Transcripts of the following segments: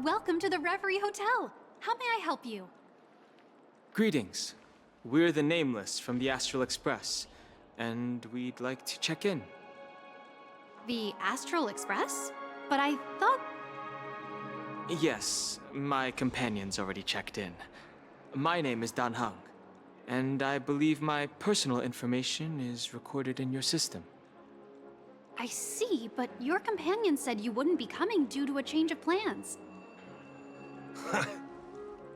Welcome to the Reverie Hotel. How may I help you? Greetings. We're the Nameless from the Astral Express, and we'd like to check in. The Astral Express? But I thought... Yes, my companion's already checked in. My name is Dan Hung, and I believe my personal information is recorded in your system. I see, but your companion said you wouldn't be coming due to a change of plans.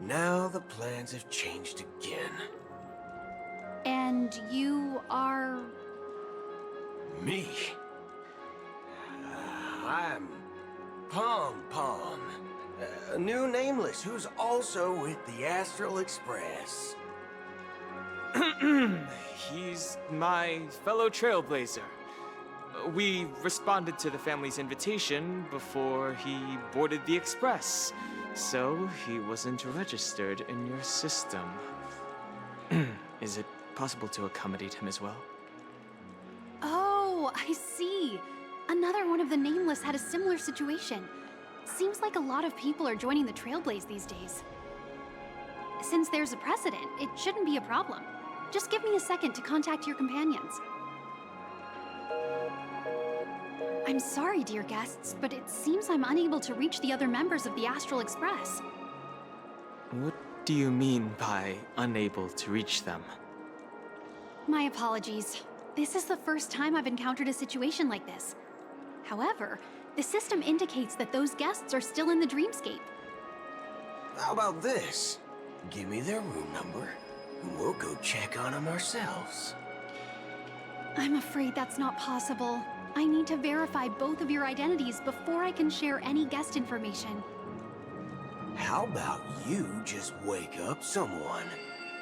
Now the plans have changed again. And you are... Me? I'm Pom Pom, a new Nameless who's also with the Astral Express. He's my fellow Trailblazer. We responded to the family's invitation before he boarded the Express, so he wasn't registered in your system. Is it possible to accommodate him as well? Oh, I see. Another one of the Nameless had a similar situation. Seems like a lot of people are joining the Trailblaze these days. Since there's a precedent, it shouldn't be a problem. Just give me a second to contact your companions. I'm sorry, dear guests, but it seems I'm unable to reach the other members of the Astral Express. What do you mean by unable to reach them? My apologies. This is the first time I've encountered a situation like this. However, the system indicates that those guests are still in the dreamscape. How about this? Give me their room number, and we'll go check on them ourselves. I'm afraid that's not possible. I need to verify both of your identities before I can share any guest information. How about you just wake up someone?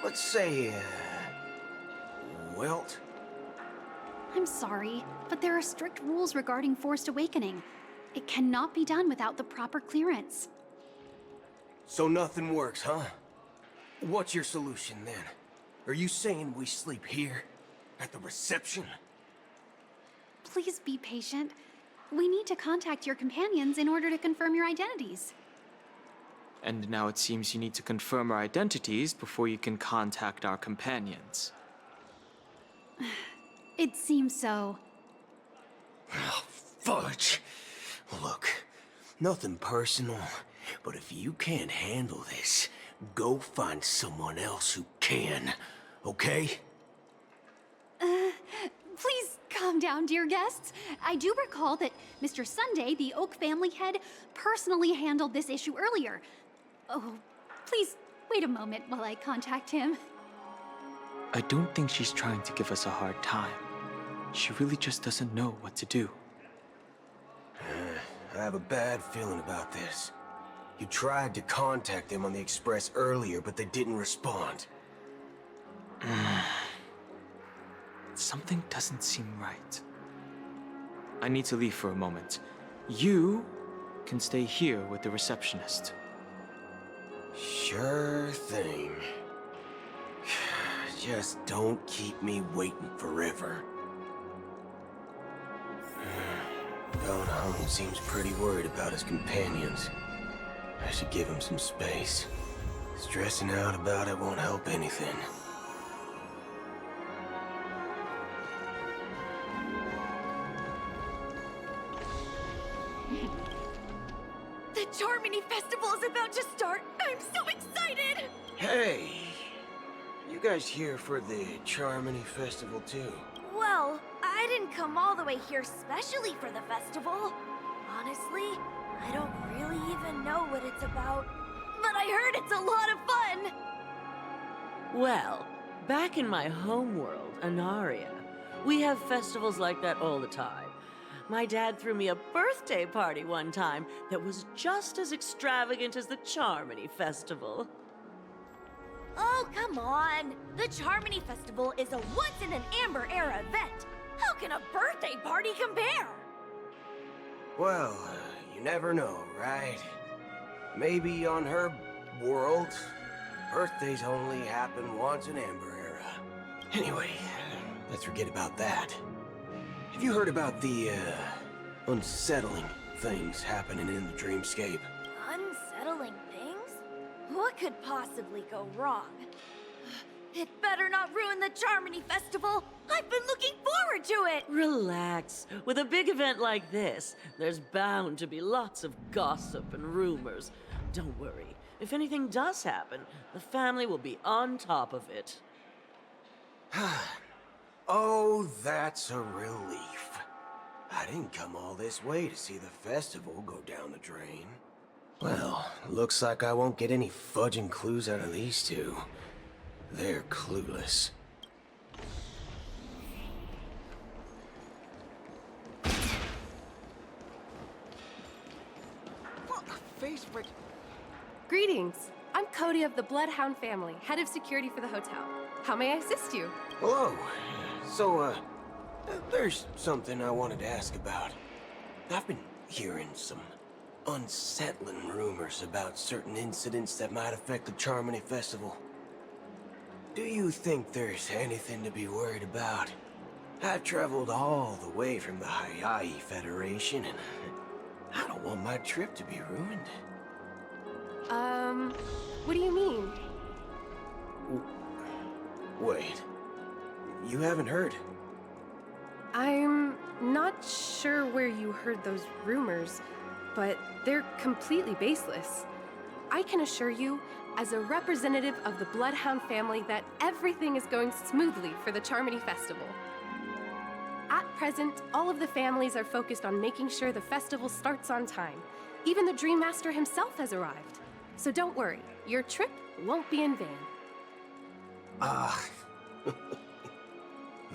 Let's say, Welt? I'm sorry, but there are strict rules regarding forced awakening. It cannot be done without the proper clearance. So nothing works, huh? What's your solution then? Are you saying we sleep here? At the reception? Please be patient. We need to contact your companions in order to confirm your identities. And now it seems you need to confirm our identities before you can contact our companions. It seems so. Oh, fudge. Look, nothing personal, but if you can't handle this, go find someone else who can, okay? Please calm down, dear guests. I do recall that Mr. Sunday, the Oak family head, personally handled this issue earlier. Oh, please wait a moment while I contact him. I don't think she's trying to give us a hard time. She really just doesn't know what to do. I have a bad feeling about this. You tried to contact them on the Express earlier, but they didn't respond. Something doesn't seem right. I need to leave for a moment. You can stay here with the receptionist. Sure thing. Just don't keep me waiting forever. Don Hung seems pretty worried about his companions. I should give him some space. Stressing out about it won't help anything. The Charmony Festival is about to start! I'm so excited! Hey! You guys here for the Charmony Festival too? Well, I didn't come all the way here specially for the festival. Honestly, I don't really even know what it's about. But I heard it's a lot of fun! Well, back in my homeworld, Anaria, we have festivals like that all the time. My dad threw me a birthday party one time that was just as extravagant as the Charmony Festival. Oh, come on! The Charmony Festival is a once-in-an-Amber Era event! How can a birthday party compare? Well, you never know, right? Maybe on her world, birthdays only happen once in Amber Era. Anyway, let's forget about that. Have you heard about the, unsettling things happening in the dreamscape? Unsettling? What could possibly go wrong? It better not ruin the Charmony Festival! I've been looking forward to it! Relax. With a big event like this, there's bound to be lots of gossip and rumors. Don't worry. If anything does happen, the family will be on top of it. Oh, that's a relief. I didn't come all this way to see the festival go down the drain. Well, looks like I won't get any fudging clues out of these two. They're clueless. Face frick. Greetings. I'm Cody of the Bloodhound family, head of security for the hotel. How may I assist you? Hello. So, there's something I wanted to ask about. I've been hearing some unsettling rumors about certain incidents that might affect the Charmony Festival. Do you think there's anything to be worried about? I've traveled all the way from the Hayahi Federation, and I don't want my trip to be ruined. What do you mean? Wait. You haven't heard? I'm not sure where you heard those rumors, but they're completely baseless. I can assure you, as a representative of the Bloodhound family, that everything is going smoothly for the Charmony Festival. At present, all of the families are focused on making sure the festival starts on time. Even the Dream Master himself has arrived. So don't worry, your trip won't be in vain.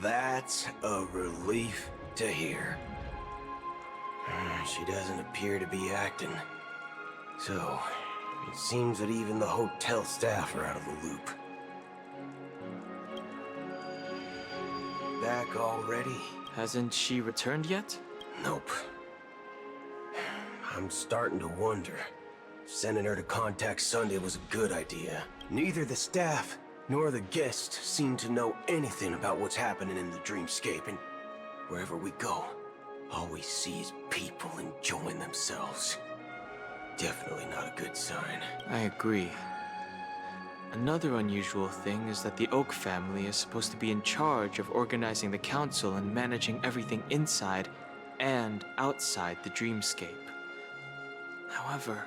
That's a relief to hear. She doesn't appear to be acting. So, it seems that even the hotel staff are out of the loop. Back already? Hasn't she returned yet? Nope. I'm starting to wonder. Sending her to contact Sunday was a good idea. Neither the staff nor the guests seem to know anything about what's happening in the dreamscape, and wherever we go, all we see is people enjoying themselves. Definitely not a good sign. I agree. Another unusual thing is that the Oak family is supposed to be in charge of organizing the council and managing everything inside and outside the dreamscape. However,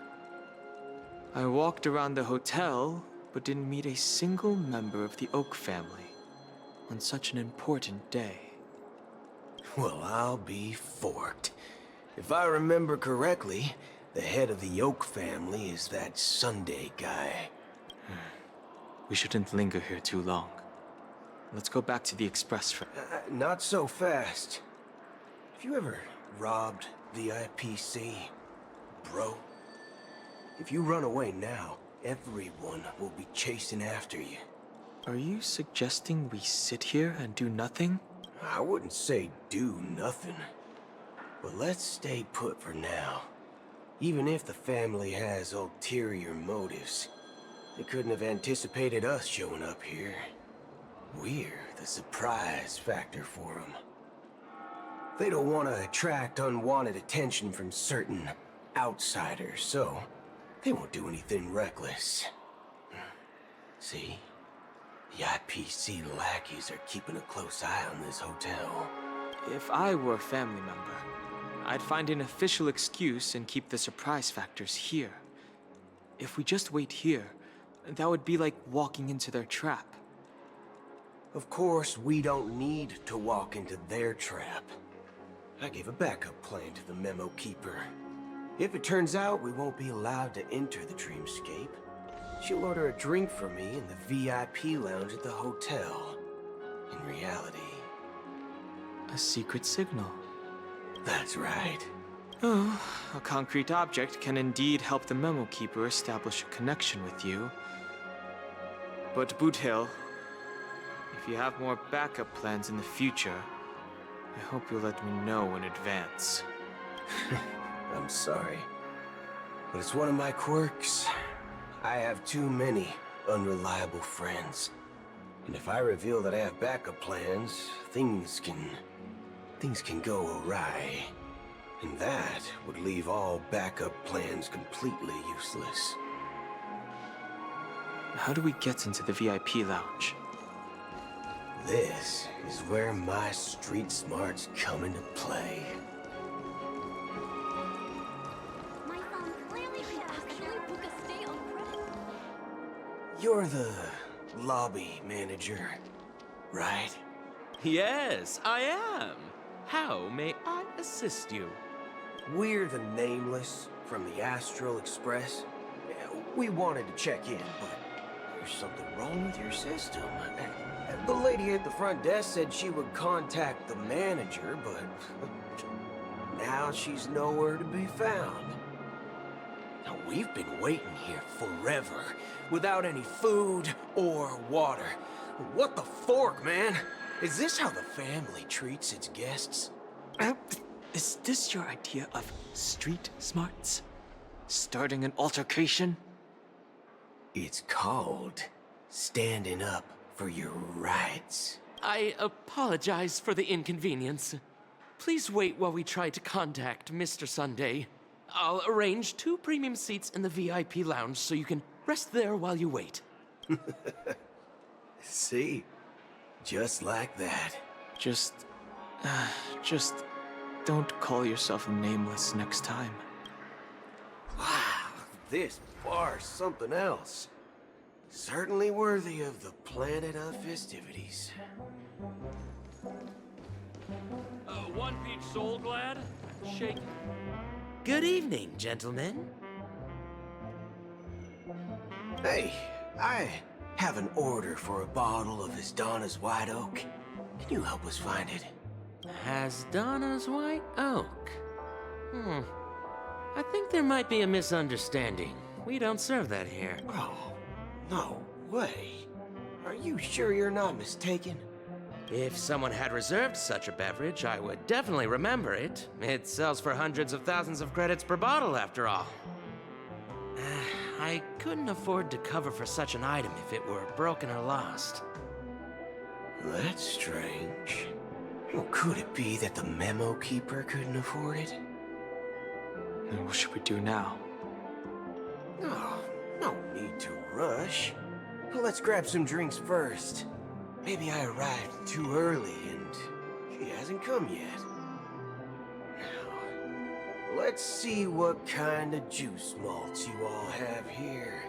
I walked around the hotel, but didn't meet a single member of the Oak family on such an important day. Well, I'll be forked. If I remember correctly, the head of the Oak family is that Sunday guy. We shouldn't linger here too long. Let's go back to the express train. Not so fast. Have you ever robbed the IPC, bro? If you run away now, everyone will be chasing after you. Are you suggesting we sit here and do nothing? I wouldn't say do nothing. But let's stay put for now. Even if the family has ulterior motives, they couldn't have anticipated us showing up here. We're the surprise factor for them. They don't want to attract unwanted attention from certain outsiders, so they won't do anything reckless. See? The IPC lackeys are keeping a close eye on this hotel. If I were a family member, I'd find an official excuse and keep the surprise factors here. If we just wait here, that would be like walking into their trap. Of course, we don't need to walk into their trap. I gave a backup plan to the memo keeper. If it turns out we won't be allowed to enter the dreamscape, she'll order a drink for me in the VIP lounge at the hotel. In reality... A secret signal. That's right. Oh, a concrete object can indeed help the memo keeper establish a connection with you. But Boot Hill, if you have more backup plans in the future, I hope you'll let me know in advance. I'm sorry, but it's one of my quirks. I have too many unreliable friends. And if I reveal that I have backup plans, things can go awry. And that would leave all backup plans completely useless. how do we get into the VIP lounge? This is where my street smarts come into play. My phone clearly should actually book a stay on credit. You're the lobby manager, right? Yes, I am. How may I assist you? We're the Nameless from the Astral Express. We wanted to check in, but there's something wrong with your system. The lady at the front desk said she would contact the manager, but now she's nowhere to be found. Now, we've been waiting here forever, without any food or water. What the fork, man? Is this how the family treats its guests? Is this your idea of street smarts? Starting an altercation? It's called standing up for your rights. I apologize for the inconvenience. Please wait while we try to contact Mr. Sunday. I'll arrange 2 premium seats in the VIP lounge so you can rest there while you wait. See? Just like that. Just don't call yourself Nameless next time. Wow, this bar's something else. Certainly worthy of the planet of festivities. One peach soul glad? Shake. Good evening, gentlemen. Hey, I have an order for a bottle of His Donna's White Oak. Can you help us find it? Has Donna's White Oak? I think there might be a misunderstanding. We don't serve that here. Oh, no way. Are you sure you're not mistaken? If someone had reserved such a beverage, I would definitely remember it. It sells for hundreds of thousands of credits per bottle, after all. I couldn't afford to cover for such an item if it were broken or lost. That's strange. Well, could it be that the memo keeper couldn't afford it? Then what should we do now? Oh, no need to rush. Let's grab some drinks first. Maybe I arrived too early and she hasn't come yet. Now, let's see what kind of juice malts you all have here.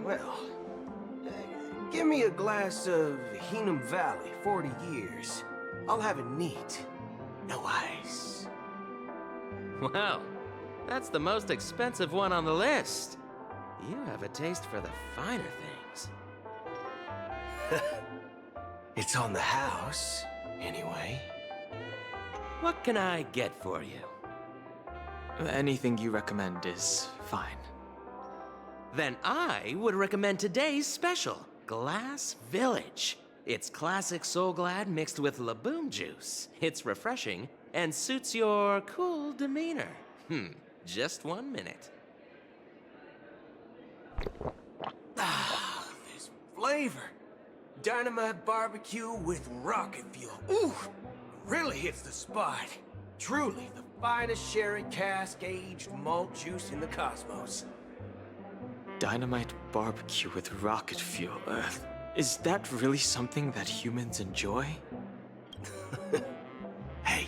Well, give me a glass of Heenum Valley, 40 years. I'll have it neat. No ice. Well, that's the most expensive one on the list. You have a taste for the finer things. It's on the house, anyway. What can I get for you? Anything you recommend is fine. Then I would recommend today's special, Glass Village. It's classic Soul Glad mixed with Laboom juice. It's refreshing and suits your cool demeanor. Just 1 minute. Ah, this flavor. Dynamite barbecue with rocket fuel. Ooh, really hits the spot. Truly the finest sherry cask aged malt juice in the cosmos. Dynamite barbecue with rocket fuel. Is that really something that humans enjoy? Hey,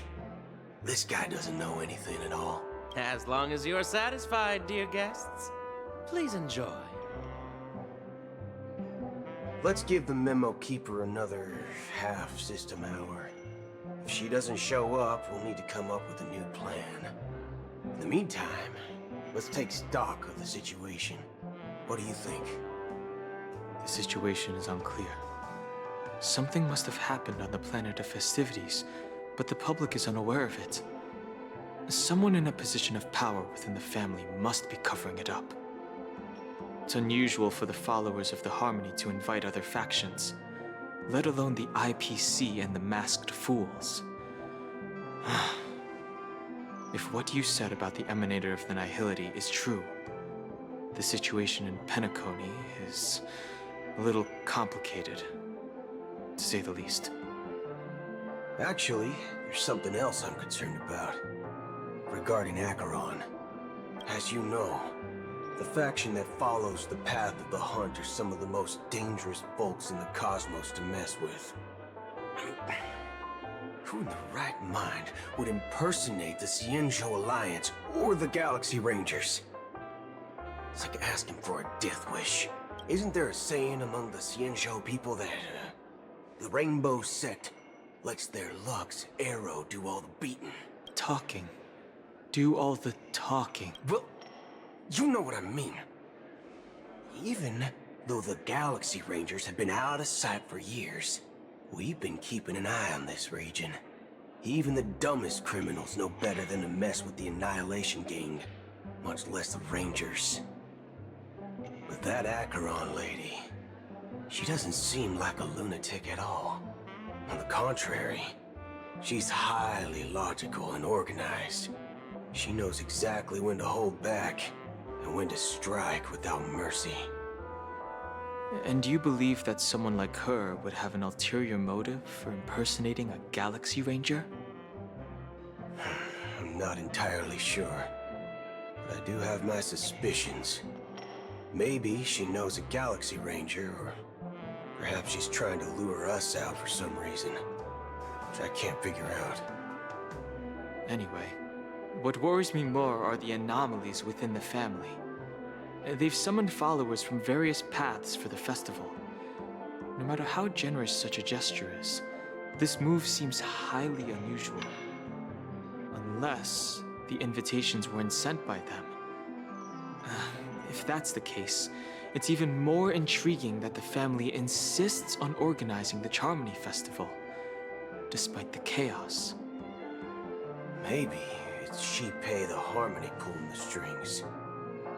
this guy doesn't know anything at all. As long as you're satisfied, dear guests, please enjoy. Let's give the memo keeper another half system hour. If she doesn't show up, we'll need to come up with a new plan. In the meantime, let's take stock of the situation. What do you think? The situation is unclear. Something must have happened on the planet of festivities, but the public is unaware of it. Someone in a position of power within the family must be covering it up. It's unusual for the followers of the Harmony to invite other factions, let alone the IPC and the Masked Fools. If what you said about the Emanator of the Nihility is true, the situation in Penacony is a little complicated, to say the least. Actually, there's something else I'm concerned about. Regarding Acheron. As you know, The faction that follows the path of the hunt are some of the most dangerous folks in the cosmos to mess with. I mean, who in the right mind would impersonate the Xianzhou Alliance or the Galaxy Rangers? It's like asking for a death wish. Isn't there a saying among the Xianzhou people that the Rainbow Sect lets their Lux arrow do all the beating? Talking. Do all the talking. Well, you know what I mean. Even though the Galaxy Rangers have been out of sight for years, we've been keeping an eye on this region. Even the dumbest criminals know better than to mess with the Annihilation Gang, much less the Rangers. But that Acheron lady, she doesn't seem like a lunatic at all. On the contrary, she's highly logical and organized. She knows exactly when to hold back and when to strike without mercy. And do you believe that someone like her would have an ulterior motive for impersonating a Galaxy Ranger? I'm not entirely sure, but I do have my suspicions. Maybe she knows a Galaxy Ranger, or perhaps she's trying to lure us out for some reason, which I can't figure out. Anyway, what worries me more are the anomalies within the family. They've summoned followers from various paths for the festival. No matter how generous such a gesture is, this move seems highly unusual. Unless the invitations weren't sent by them. If that's the case, it's even more intriguing that the family insists on organizing the Charmony Festival, despite the chaos. Maybe it's Shipei the Harmony pulling the strings.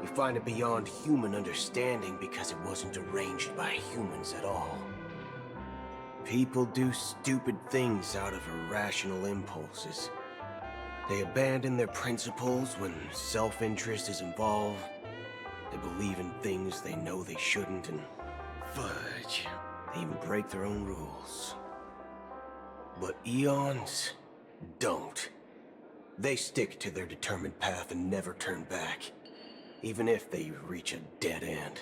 You find it beyond human understanding because it wasn't arranged by humans at all. People do stupid things out of irrational impulses. They abandon their principles when self-interest is involved. They believe in things they know they shouldn't, and fudge, they even break their own rules. But Eons don't. They stick to their determined path and never turn back, even if they reach a dead end.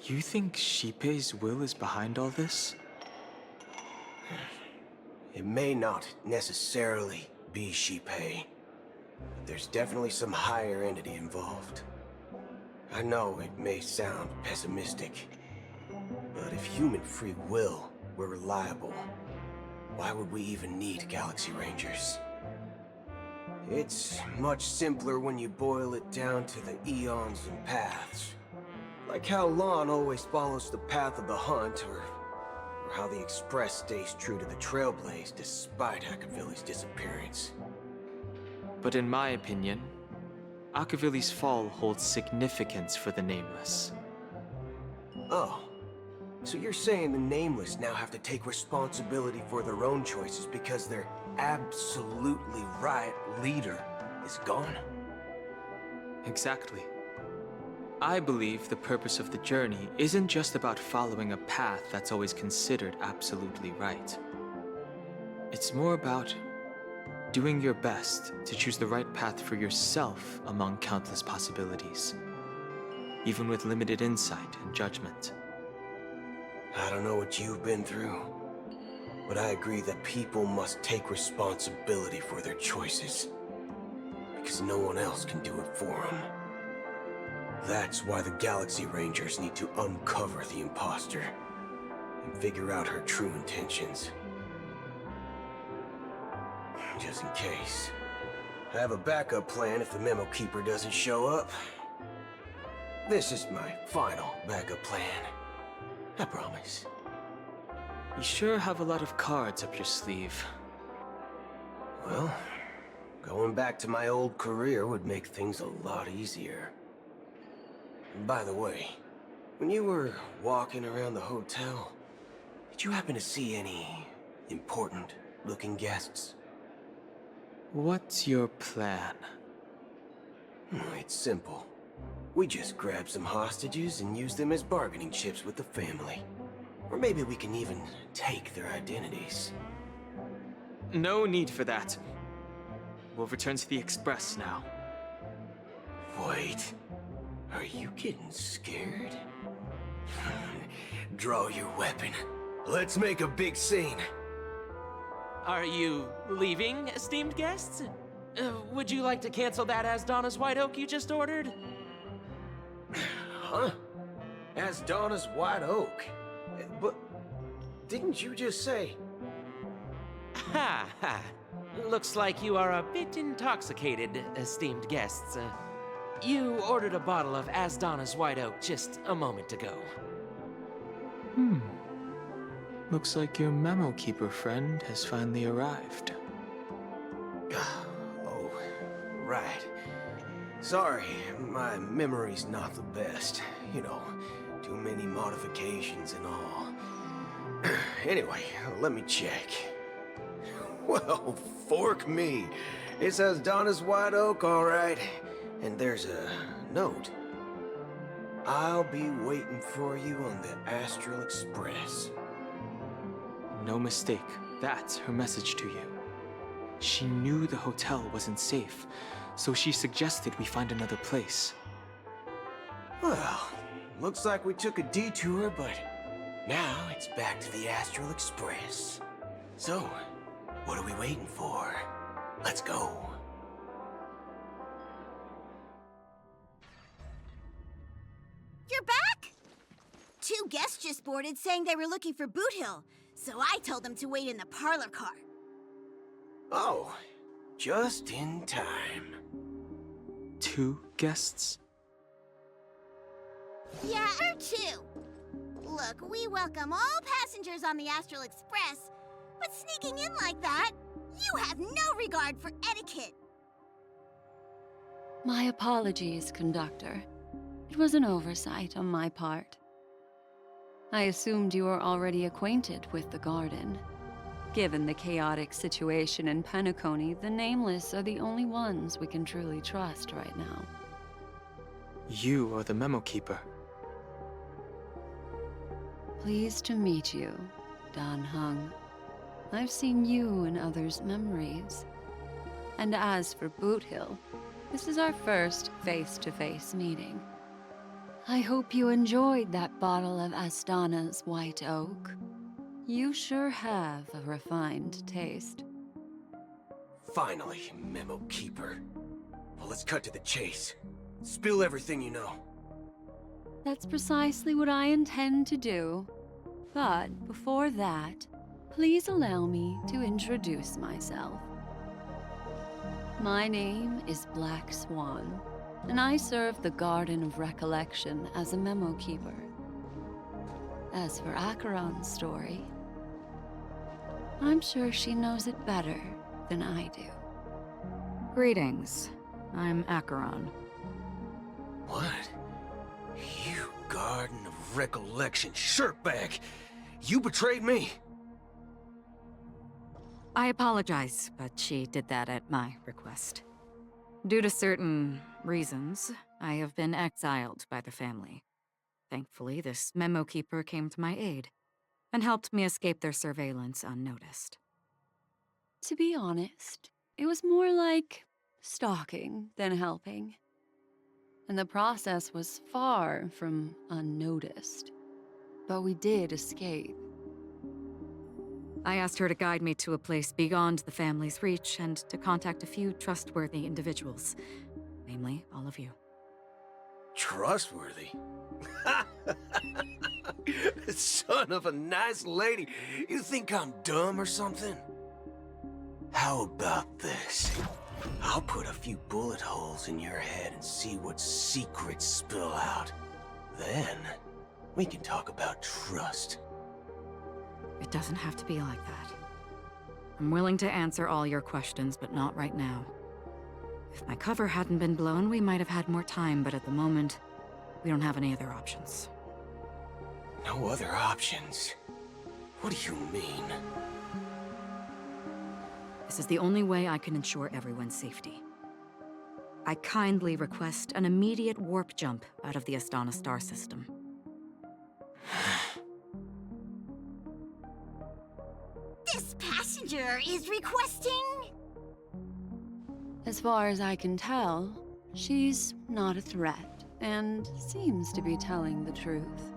You think Shipei's will is behind all this? It may not necessarily be Shipei, but there's definitely some higher entity involved. I know it may sound pessimistic, but if human free will were reliable, why would we even need Galaxy Rangers? It's much simpler when you boil it down to the eons and paths. Like how Lon always follows the path of the hunt, or how the Express stays true to the Trailblaze despite Akavili's disappearance. But in my opinion, Akavili's fall holds significance for the Nameless. Oh, so you're saying the Nameless now have to take responsibility for their own choices because their absolutely right leader is gone? Exactly. I believe the purpose of the journey isn't just about following a path that's always considered absolutely right. It's more about doing your best to choose the right path for yourself among countless possibilities, even with limited insight and judgment. I don't know what you've been through, but I agree that people must take responsibility for their choices, because no one else can do it for them. That's why the Galaxy Rangers need to uncover the imposter and figure out her true intentions. Just in case, I have a backup plan if the Memo Keeper doesn't show up. This is my final backup plan. I promise. You sure have a lot of cards up your sleeve. Well, going back to my old career would make things a lot easier. By the way, when you were walking around the hotel, did you happen to see any important-looking guests? What's your plan? It's simple. We just grab some hostages and use them as bargaining chips with the family. Or maybe we can even take their identities. No need for that. We'll return to the Express now. Wait. Are you getting scared? Draw your weapon. Let's make a big scene. Are you leaving, esteemed guests? Would you like to cancel that Asdana's White Oak you just ordered? Huh? As Donna's White Oak? But didn't you just say... Ha ha. Looks like you are a bit intoxicated, esteemed guests. You ordered a bottle of Asdana's White Oak just a moment ago. Looks like your memo keeper friend has finally arrived. Oh, right. Sorry, my memory's not the best. You know, too many modifications and all. Anyway, let me check. Well, fork me. It says Donna's White Oak, all right. And there's a note. I'll be waiting for you on the Astral Express. No mistake, that's her message to you. She knew the hotel wasn't safe, so she suggested we find another place. Well, looks like we took a detour, but now it's back to the Astral Express. So, what are we waiting for? Let's go. You're back? Two guests just boarded saying they were looking for Boot Hill, so I told them to wait in the parlor car. Oh, just in time. 2 guests? Yeah, or 2. Look, we welcome all passengers on the Astral Express, but sneaking in like that, you have no regard for etiquette. My apologies, conductor. It was an oversight on my part. I assumed you were already acquainted with the garden. Given the chaotic situation in Penacony, the Nameless are the only ones we can truly trust right now. You are the memo keeper. Pleased to meet you, Dan Hung. I've seen you in others' memories. And as for Boot Hill, this is our first face-to-face meeting. I hope you enjoyed that bottle of Astana's White Oak. You sure have a refined taste. Finally, Memo Keeper. Well, let's cut to the chase. Spill everything you know. That's precisely what I intend to do. But before that, please allow me to introduce myself. My name is Black Swan, and I serve the Garden of Recollection as a memo keeper. As for Acheron's story, I'm sure she knows it better than I do. Greetings. I'm Acheron. What? You Garden of Recollection shirtbag! You betrayed me! I apologize, but she did that at my request. Due to certain reasons, I have been exiled by the family. Thankfully, this memo keeper came to my aid and helped me escape their surveillance unnoticed. To be honest, it was more like stalking than helping. And the process was far from unnoticed. But we did escape. I asked her to guide me to a place beyond the family's reach and to contact a few trustworthy individuals, namely all of you. Trustworthy? Son of a nice lady. You think I'm dumb or something? How about this? I'll put a few bullet holes in your head and see what secrets spill out. Then, we can talk about trust. It doesn't have to be like that. I'm willing to answer all your questions, but not right now. If my cover hadn't been blown, we might have had more time, but at the moment, we don't have any other options. No other options? What do you mean? This is the only way I can ensure everyone's safety. I kindly request an immediate warp jump out of the Astana star system. This passenger is requesting... As far as I can tell, she's not a threat, and seems to be telling the truth.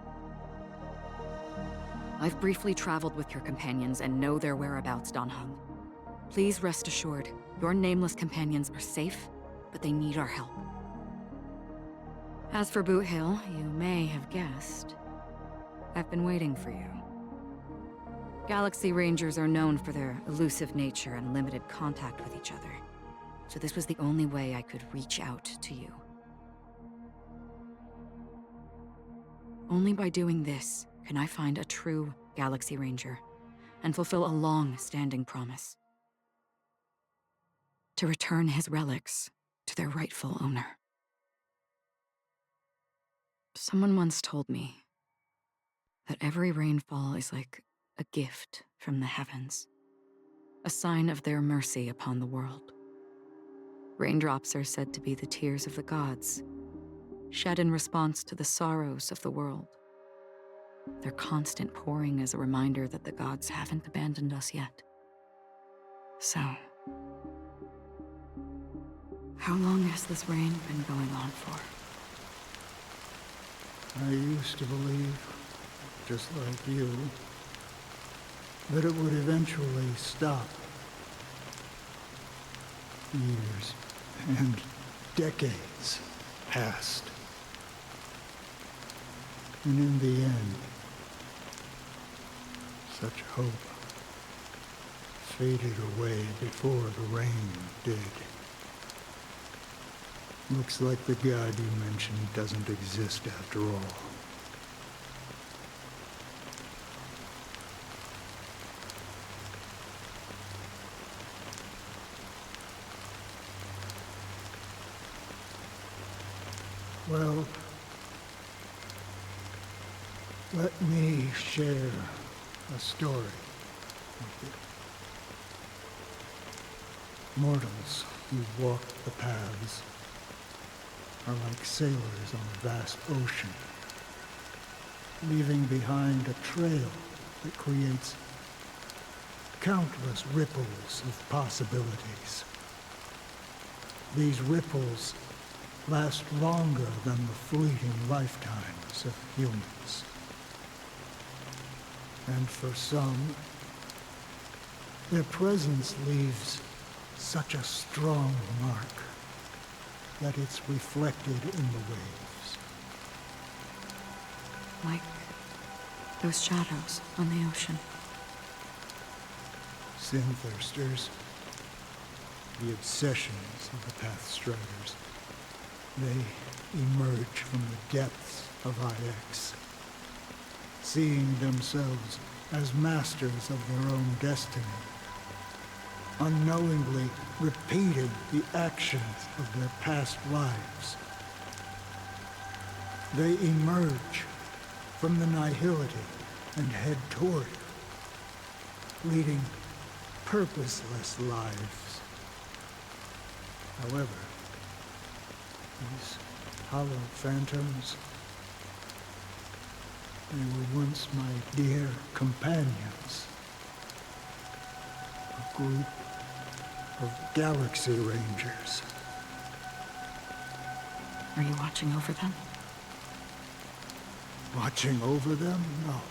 I've briefly traveled with your companions and know their whereabouts, Dan Heng. Please rest assured, your nameless companions are safe, but they need our help. As for Boot Hill, you may have guessed, I've been waiting for you. Galaxy Rangers are known for their elusive nature and limited contact with each other, so this was the only way I could reach out to you. Only by doing this can I find a true Galaxy Ranger and fulfill a long-standing promise. To return his relics to their rightful owner. Someone once told me that every rainfall is like a gift from the heavens, a sign of their mercy upon the world. Raindrops are said to be the tears of the gods, shed in response to the sorrows of the world. Their constant pouring is a reminder that the gods haven't abandoned us yet. So, how long has this rain been going on for? I used to believe, just like you, that it would eventually stop. Years and decades passed. And in the end, such hope faded away before the rain did. Looks like the god you mentioned doesn't exist after all. Well, let me share a story with you. Mortals who walk the paths are like sailors on a vast ocean, leaving behind a trail that creates countless ripples of possibilities. These ripples last longer than the fleeting lifetimes of humans. And for some, their presence leaves such a strong mark that it's reflected in the waves. Like those shadows on the ocean. Sin-thirsters, the obsessions of the Pathstriders, they emerge from the depths of IX, seeing themselves as masters of their own destiny, unknowingly repeating the actions of their past lives. They emerge from the nihility and head toward it, leading purposeless lives. However, these hollow phantoms, they were once my dear companions. A group of Galaxy Rangers. Are you watching over them? Watching over them? No.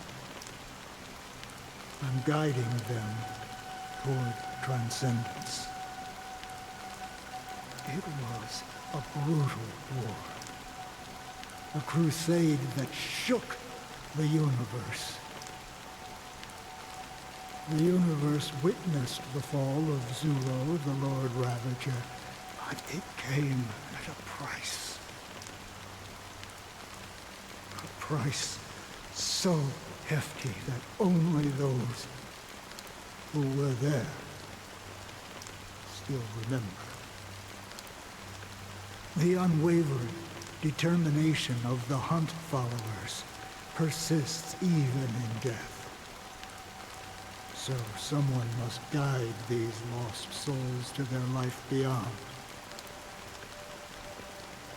I'm guiding them toward transcendence. It was a brutal war. A crusade that shook the universe. The universe witnessed the fall of Zuro, the Lord Ravager, but it came at a price. A price so hefty that only those who were there still remember. The unwavering determination of the Hunt followers persists even in death. So someone must guide these lost souls to their life beyond.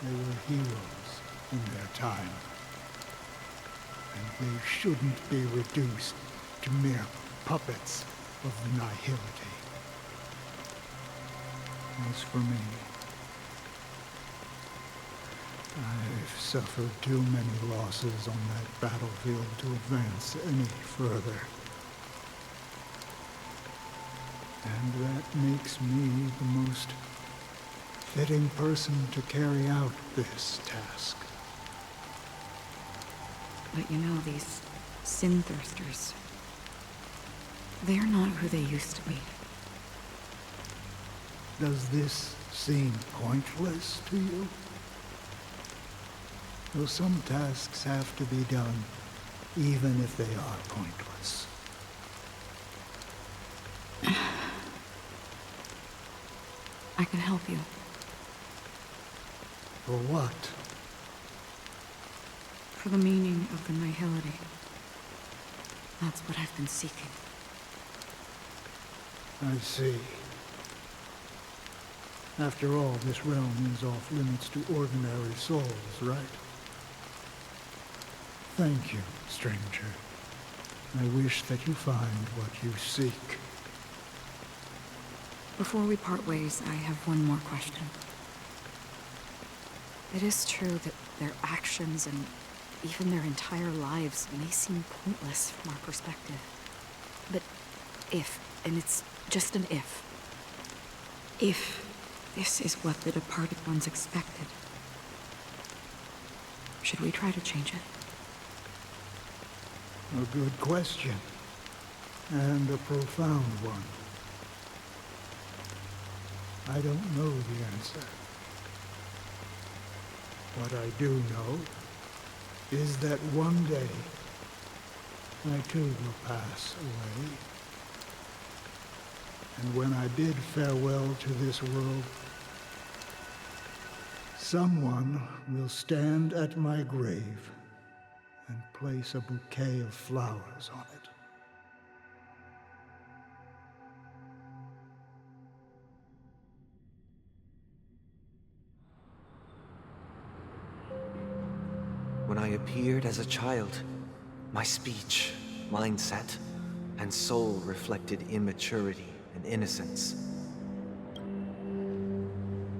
They were heroes in their time, and they shouldn't be reduced to mere puppets of the nihility. As for me, I've suffered too many losses on that battlefield to advance any further. And that makes me the most fitting person to carry out this task. But you know, these sin thirsters, they're not who they used to be. Does this seem pointless to you? Though some tasks have to be done, even if they are pointless. I can help you. For what? For the meaning of the nihility. That's what I've been seeking. I see. After all, this realm is off limits to ordinary souls, right? Thank you, stranger. I wish that you find what you seek. Before we part ways, I have one more question. It is true that their actions and even their entire lives may seem pointless from our perspective. But if, and it's just an if this is what the departed ones expected, should we try to change it? A good question. And a profound one. I don't know the answer. What I do know is that one day I too will pass away. And when I bid farewell to this world, someone will stand at my grave and place a bouquet of flowers on it. When I appeared as a child, my speech, mindset, and soul reflected immaturity and innocence.